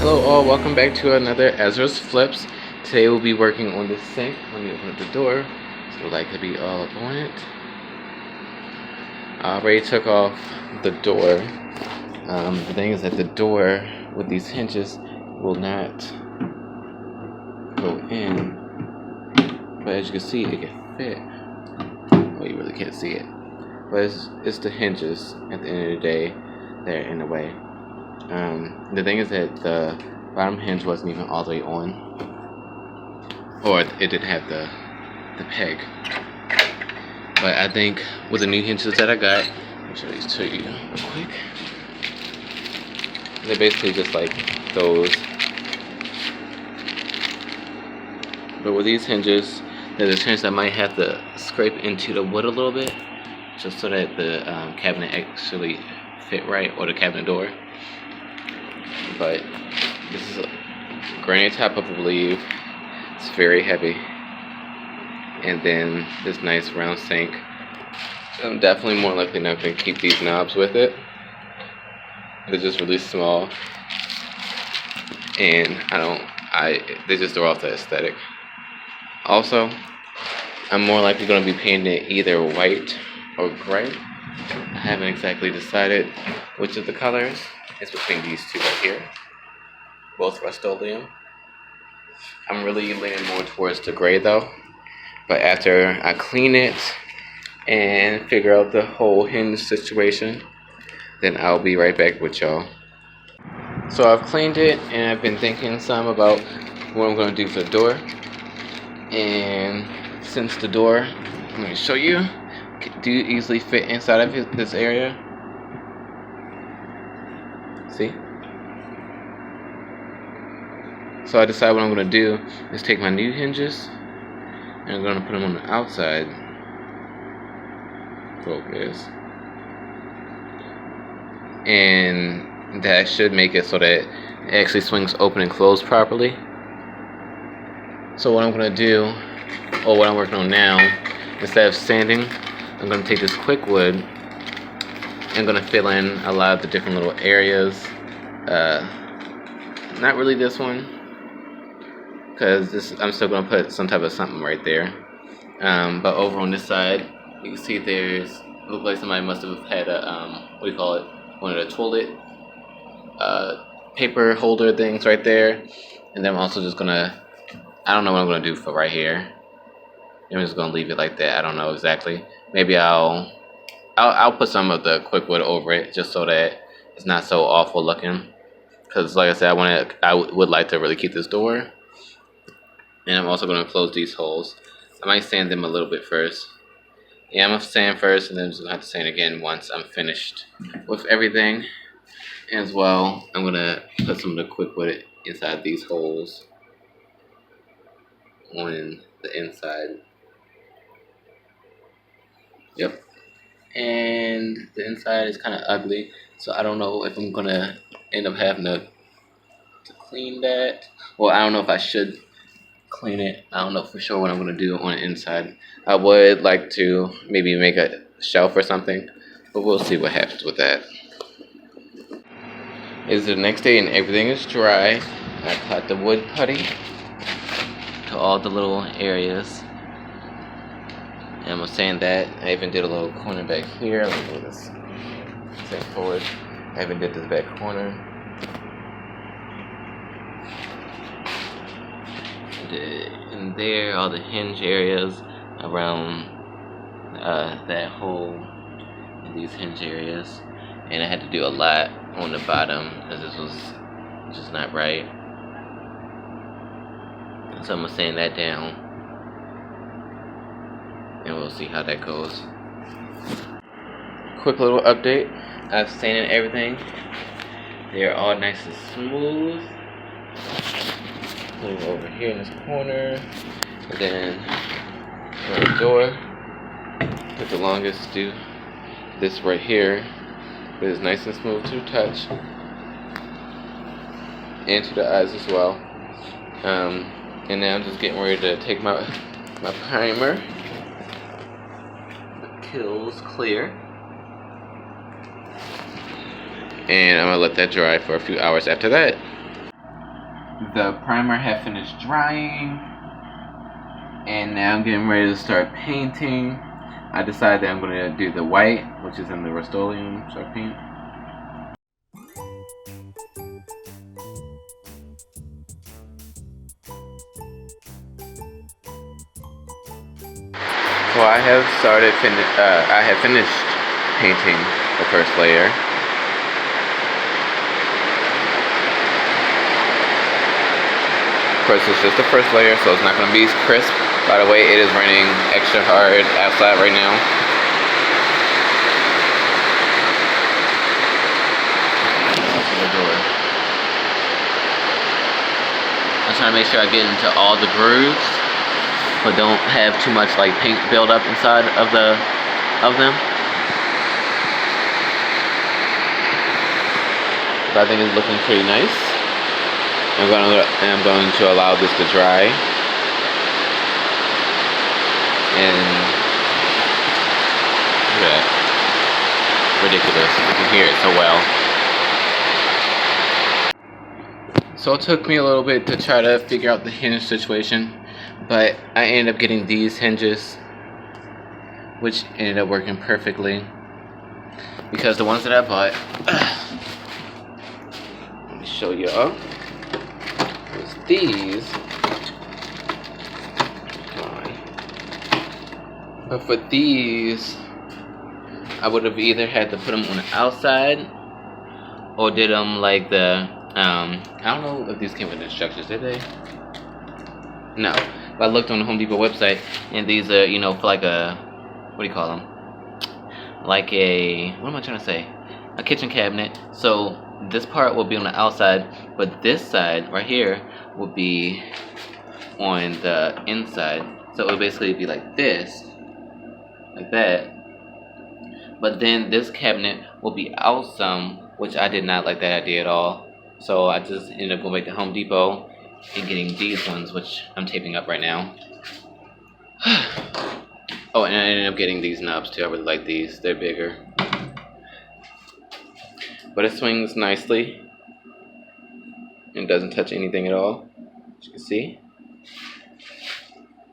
Hello all, welcome back to another Ezra's Flips. Today we'll be working on the sink. Let me open up the door. So we'd like to be all up on it. I already took off the door. The thing is that the door with these hinges will not go in. But as you can see, it can fit. Well, you really can't see it. But it's the hinges at the end of the day that are in the way. The thing is that the bottom hinge wasn't even all the way on, or it didn't have the peg. But I think with the new hinges that I got, let me show these to you real quick. They're basically just like those, but with these hinges, there's a chance I might have to scrape into the wood a little bit, just so that the cabinet actually fit right, or the cabinet door. But this is a granite top, I believe. It's very heavy. And then this nice round sink. I'm definitely more likely not going to keep these knobs with it. They're just really small. And they just throw off the aesthetic. Also, I'm more likely going to be painting it either white or gray. I haven't exactly decided which of the colors. It's between these two right here, both Rust-Oleum. I'm really leaning more towards the gray though, but after I clean it and figure out the whole hinge situation, then I'll be right back with y'all. So I've cleaned it and I've been thinking some about what I'm going to do for the door. And since the door, let me show you, do easily fit inside of this area. See? So I decided what I'm going to do is take my new hinges and I'm going to put them on the outside. Focus. And that should make it so that it actually swings open and closed properly. So what I'm going to do, or what I'm working on now, instead of sanding, I'm going to take this quick wood. I'm going to fill in a lot of the different little areas. Not really this one, because I'm still going to put some type of something right there. But over on this side, you can see it looks like somebody must have had a, what do you call it? One of the toilet paper holder things right there. And then I'm also just going to, I don't know what I'm going to do for right here. I'm just going to leave it like that. I don't know exactly. Maybe I'll put some of the quick wood over it just so that it's not so awful looking. Because like I said, I would like to really keep this door. And I'm also going to close these holes. I might sand them a little bit first. Yeah, I'm going to sand first and then I'm just going to have to sand again once I'm finished with everything. As well, I'm going to put some of the quick wood inside these holes on the inside. Yep. And the inside is kind of ugly, so I don't know if I'm gonna end up having to clean that. Well, I don't know if I should clean it. I don't know for sure what I'm gonna do on the inside. I would like to maybe make a shelf or something, but we'll see what happens with that. It's the next day and everything is dry. I applied the wood putty to all the little areas. And I'm gonna sand that. I even did a little corner back here. Let me move this thing forward. I even did this back corner. And there, all the hinge areas around that hole and these hinge areas. And I had to do a lot on the bottom because this was just not right. So I'm gonna sand that down. And we'll see how that goes. Quick little update. I've sanded everything. They're all nice and smooth. Put it over here in this corner. And then for the door, took the longest to do this right here. But it's nice and smooth to touch. And to the eyes as well. And now I'm just getting ready to take my primer. Kills clear, and I'm gonna let that dry for a few hours after that. the primer had finished drying, and now I'm getting ready to start painting. I decided that I'm going to do the white, which is in the Rust-Oleum shark paint. So I have finished painting the first layer. Of course, it's just the first layer, so it's not going to be crisp. By the way, it is raining extra hard outside right now. I'm trying to make sure I get into all the grooves, but don't have too much like paint build up inside of them. But I think it's looking pretty nice. I'm going to allow this to dry, and look at that, ridiculous. You can hear it so well. So it took me a little bit to try to figure out the hinge situation, but I ended up getting these hinges, which ended up working perfectly, because the ones that I bought, let me show you all, was these. But for these, I would have either had to put them on the outside or did them like the I don't know if these came with instructions, did they? No. But I looked on the Home Depot website, and these are, you know, for like a, what do you call them? Like a, what am I trying to say? A kitchen cabinet. So this part will be on the outside, but this side right here will be on the inside. So it will basically be like this, like that. But then this cabinet will be out some, which I did not like that idea at all. So I just ended up going back to Home Depot and getting these ones, which I'm taping up right now. Oh, and I ended up getting these knobs too. I really like these. They're bigger. But it swings nicely and doesn't touch anything at all, as you can see.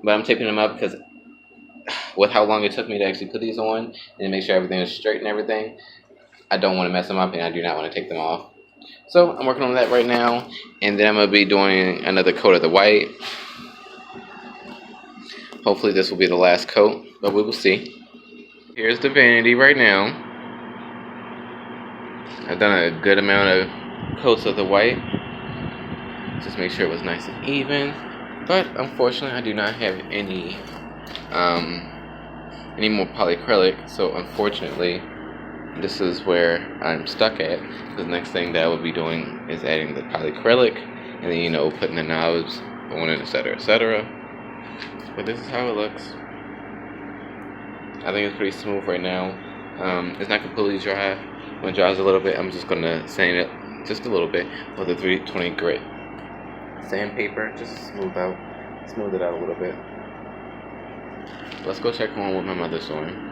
But I'm taping them up because with how long it took me to actually put these on and make sure everything is straight and everything, I don't want to mess them up, and I do not want to take them off. So I'm working on that right now, and then I'm going to be doing another coat of the white. Hopefully this will be the last coat, but we will see. Here's the vanity right now. I've done a good amount of coats of the white. Just make sure it was nice and even. But unfortunately I do not have any more polyacrylic, so unfortunately this is where I'm stuck at. The next thing that I will be doing is adding the polyacrylic, and then, you know, putting the knobs on it, etc., etc. But this is how it looks. I think it's pretty smooth right now. It's not completely dry. When it dries a little bit, I'm just gonna sand it just a little bit with a 320 grit sandpaper, just smooth it out a little bit. Let's go check on what my mother's doing.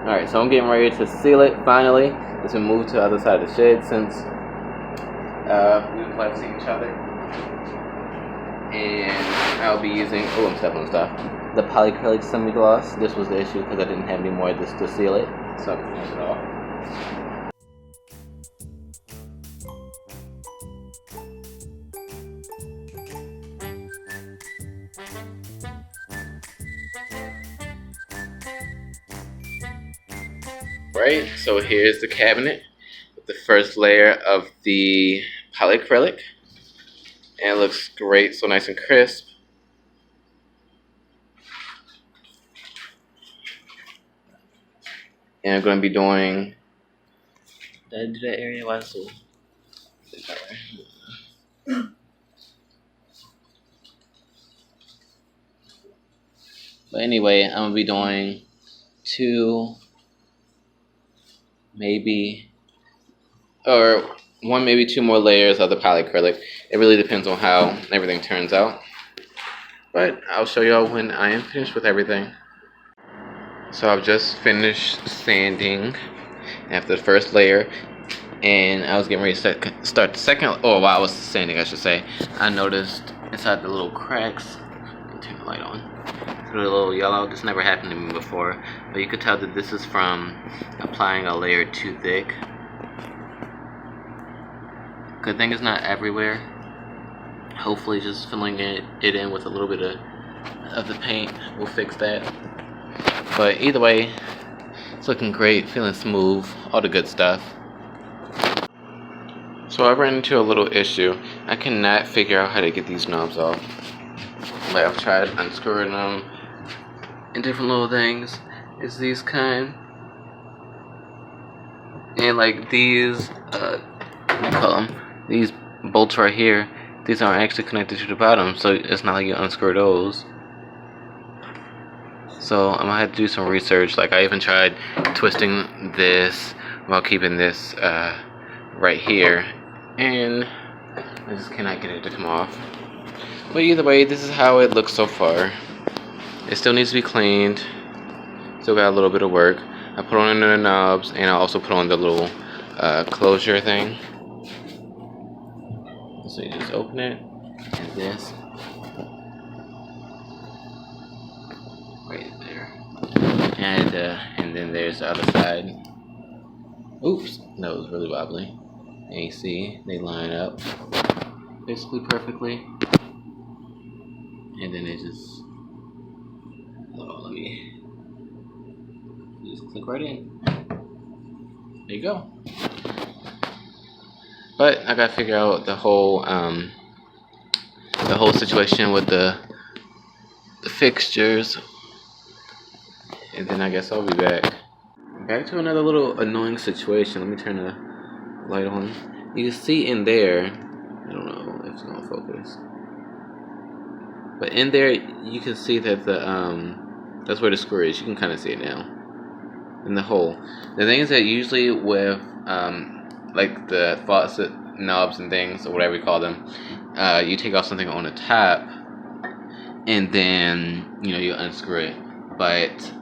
Alright, so I'm getting ready to seal it finally. It's been moved to the other side of the shed since we've last seen each other. And I'll be using, oh, I'm stepping on stuff, the polyacrylic semi-gloss. This was the issue because I didn't have any more of this to seal it, so I'm going to finish it off. Right, so here's the cabinet with the first layer of the polyacrylic, and it looks great, so nice and crisp. And I'm going to be doing, did I do that area? Why is it so, but anyway, I'm going to be doing 2, maybe, or one, maybe two more layers of the polyacrylic. It really depends on how everything turns out. But I'll show y'all when I am finished with everything. So I've just finished sanding after the first layer, and I was getting ready to start the second. Oh, while I was sanding, I should say, I noticed inside the little cracks. Let me turn the light on. It's a little yellow. This never happened to me before, but you could tell that this is from applying a layer too thick. Good thing it's not everywhere. Hopefully, just filling it in with a little bit of the paint will fix that. But either way, it's looking great, feeling smooth, all the good stuff. So I ran into a little issue. I cannot figure out how to get these knobs off. Like, I've tried unscrewing them and different little things. It's these kind. And like these, what do you call them? These bolts right here, these aren't actually connected to the bottom, so it's not like you unscrew those. So I'm gonna have to do some research. Like, I even tried twisting this while keeping this right here, and I just cannot get it to come off. But either way, this is how it looks so far. It still needs to be cleaned. Still got a little bit of work. I put on the knobs, and I also put on the little closure thing. So you just open it, and this right there, and then there's the other side. Oops, that was really wobbly. And you see they line up basically perfectly, and then they just let me just click right in. There you go. But I gotta figure out the whole situation with the fixtures, and then I guess I'll be back. Back to another little annoying situation. Let me turn the light on. You can see in there, I don't know if it's gonna focus, but in there you can see that that's where the screw is. You can kind of see it now in the hole. The thing is that usually with like the faucet knobs and things, or whatever you call them, you take off something on the top, and then you unscrew it. But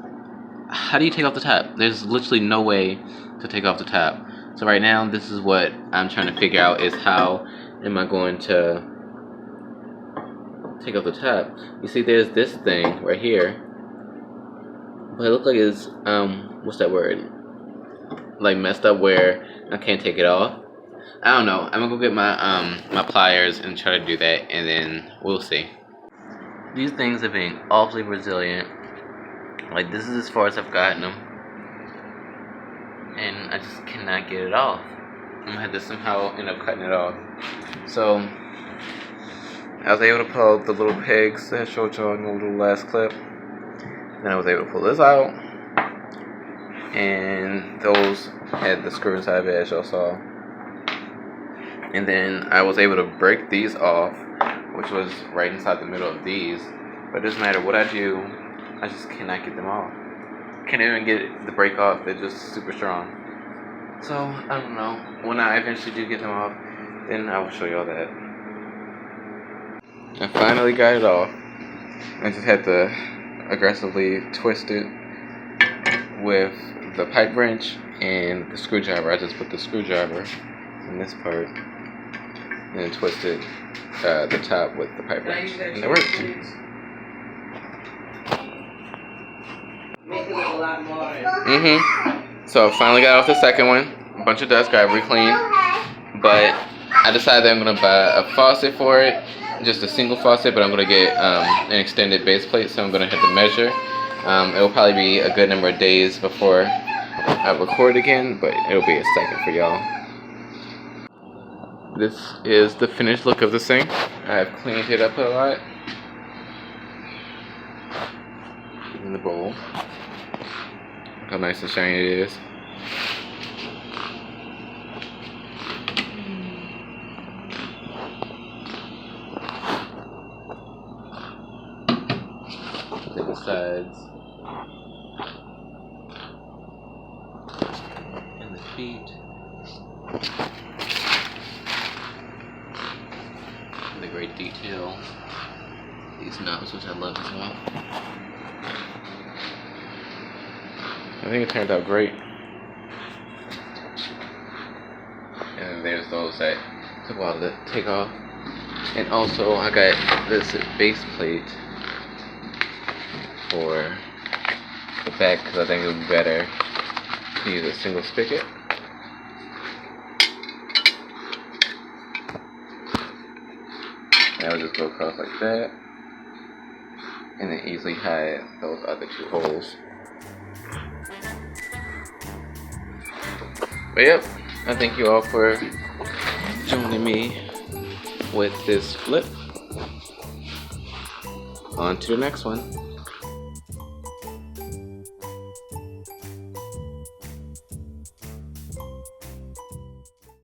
how do you take off the top? There's literally no way to take off the top. So right now, this is what I'm trying to figure out, is how am I going to take off the top. You see, there's this thing right here, but it looks like it's what's that word? Like messed up, where I can't take it off. I don't know. I'm gonna go get my my pliers and try to do that, and then we'll see. These things are being awfully resilient. Like, this is as far as I've gotten them, and I just cannot get it off. I'm gonna have to somehow end up cutting it off. So I was able to pull out the little pegs that I showed y'all in the little last clip. Then I was able to pull this out, and those had the screw inside of it, as y'all saw. And then I was able to break these off, which was right inside the middle of these. But it doesn't matter what I do, I just cannot get them off. Can't even get the break off. They're just super strong. So I don't know. When I eventually do get them off, then I will show y'all that. I finally got it off. I just had to aggressively twist it with the pipe wrench and the screwdriver. I just put the screwdriver in this part and then twisted the top with the pipe wrench, and it worked. So I finally got off the second one. A bunch of dust, got re-cleaned. But I decided that I'm gonna buy a faucet for it, just a single faucet. But I'm gonna get an extended base plate, so I'm gonna have to measure. It will probably be a good number of days before I record again, but it'll be a second for y'all. This is the finished look of the sink. I have cleaned it up a lot. In the bowl. Look how nice and shiny it is. Look at the sides. And the feet. the great detail. These knobs, which I love as well. I think it turned out great. And there's those that took a while to take off. And also I got this base plate for the back because I think it would be better to use a single spigot. And I would just go across like that. And then easily hide those other two holes. But yep, I thank you all for joining me with this flip. On to the next one.